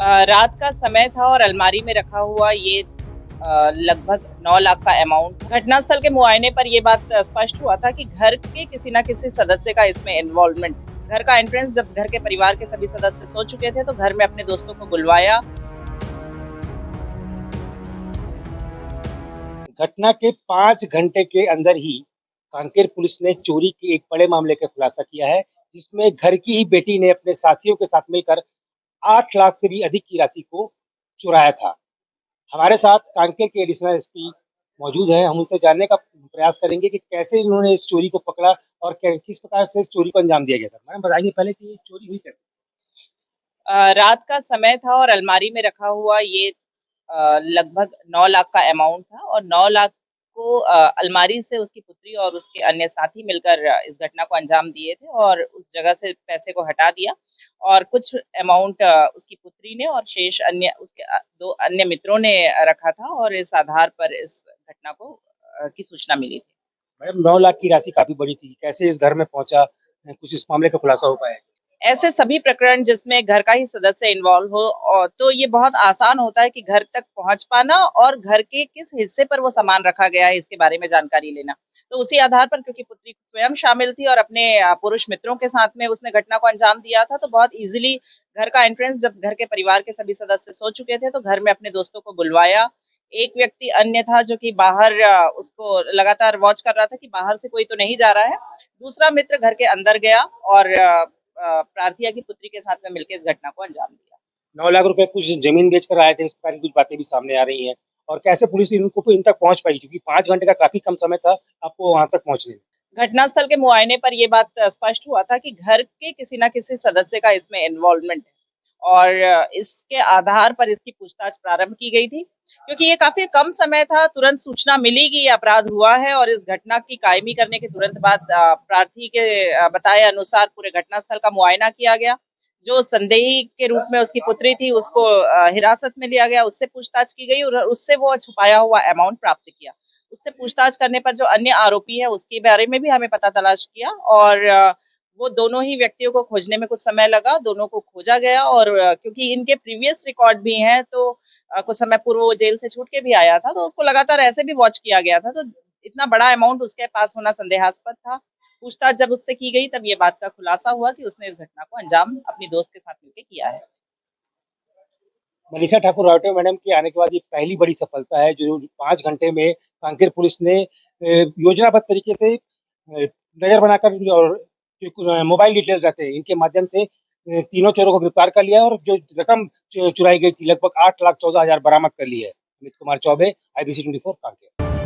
रात का समय था और अलमारी में रखा हुआ ये लगभग 9 लाख का अमाउंट। घटनास्थल के मुआयने पर ये बात स्पष्ट हुआ था कि घर के किसी न किसी सदस्य का इसमें इन्वॉल्वमेंट है। घर का एंट्रेंस जब घर के परिवार के सभी सदस्य सो चुके थे, तो घर में अपने दोस्तों को बुलवाया। घटना के 5 घंटे के अंदर ही कांकेर पुलिस ने चोरी के एक बड़े मामले का खुलासा किया है, जिसमें घर की ही बेटी ने अपने साथियों के साथ मिलकर 8 लाख से भी अधिक की राशि को चुराया था। हमारे साथ कांकेर के एडिशनल एसपी मौजूद हैं। हम उनसे जानने का प्रयास करेंगे कि कैसे इन्होंने इस चोरी को पकड़ा और किस प्रकार से इस चोरी को अंजाम दिया गया था। मैडम बताइए पहले कि ये चोरी हुई कैसे? रात का समय था और अलमारी में रखा हुआ ये लगभग 9 लाख का अमाउंट था और 9 लाख को अलमारी से उसकी पुत्री और उसके अन्य साथी मिलकर इस घटना को अंजाम दिए थे और उस जगह से पैसे को हटा दिया और कुछ अमाउंट उसकी पुत्री ने और शेष अन्य उसके 2 अन्य मित्रों ने रखा था और इस आधार पर इस घटना को की सूचना मिली थी। मैडम 9 लाख की राशि काफ़ी बड़ी थी। कैसे इस घर में पहुँचा? कुछ इस मामले का खुलासा हो पाया है? ऐसे सभी प्रकरण जिसमें घर का ही सदस्य इन्वॉल्व हो और तो ये बहुत आसान होता है कि घर तक पहुंच पाना और घर के किस हिस्से पर वो सामान रखा गया है इसके बारे में जानकारी लेना। तो उसी आधार पर क्योंकि पुत्री स्वयं शामिल थी और अपने पुरुष मित्रों के साथ में उसने घटना को अंजाम दिया था, तो बहुत इजीली घर का एंट्रेंस जब घर के परिवार के सभी सदस्य सो चुके थे, तो घर में अपने दोस्तों को बुलवाया। एक व्यक्ति अन्य था जो कि बाहर उसको लगातार वॉच कर रहा था कि बाहर से कोई तो नहीं जा रहा है। दूसरा मित्र घर के अंदर गया और प्रार्थिया की पुत्री के साथ में मिलकर इस घटना को अंजाम दिया। 9 लाख रुपए कुछ ज़मीन बेच कर आए थे, इस प्रकार की कुछ बातें भी सामने आ रही हैं। और कैसे पुलिस इन तक पहुँच पाई? क्योंकि 5 घंटे का काफ़ी कम समय था आपको वहाँ तक पहुँचने में। घटनास्थल के मुआयने पर ये बात स्पष्ट हुआ था कि घर के किसी न किसी सदस्य का इसमें इन्वॉल्वमेंट है और इसके आधार पर इसकी पूछताछ प्रारंभ की गई थी। क्योंकि ये काफ़ी कम समय था, तुरंत सूचना मिली कि ये अपराध हुआ है और इस घटना की कायमी करने के तुरंत बाद प्रार्थी के बताए अनुसार पूरे घटनास्थल का मुआयना किया गया। जो संदेही के रूप में उसकी पुत्री थी, उसको हिरासत में लिया गया, उससे पूछताछ की गई और उससे वो छुपाया हुआ अमाउंट प्राप्त किया। उससे पूछताछ करने पर जो अन्य आरोपी है उसके बारे में भी हमें पता तलाश किया और वो दोनों ही व्यक्तियों को खोजने में कुछ समय लगा, दोनों को खोजा गया और क्योंकि इनके प्रीवियस रिकॉर्ड भी हैं, तो कुछ समय पूर्व वो जेल से छूट के भी आया था, तो उसको लगातार ऐसे भी वॉच किया गया था, तो इतना बड़ा अमाउंट उसके पास होना संदेहास्पद था। पूछताछ जब उससे की गई तब ये बात का खुलासा हुआ कि उसने इस घटना को अंजाम अपनी दोस्त के साथ मिलके किया है। मनीषा ठाकुर रावटे मैडम के आने के बाद ये पहली बड़ी सफलता है जो 5 घंटे में कांकेर पुलिस ने योजनाबद्ध तरीके से नज़र बनाकर और जो मोबाइल डिटेल्स रहते हैं, इनके माध्यम से तीनों चोरों को गिरफ्तार कर लिया है और जो रकम चुराई गई थी लगभग 8 लाख 14 हज़ार बरामद कर ली है। अमित कुमार चौबे, IBC 24 कांकेर।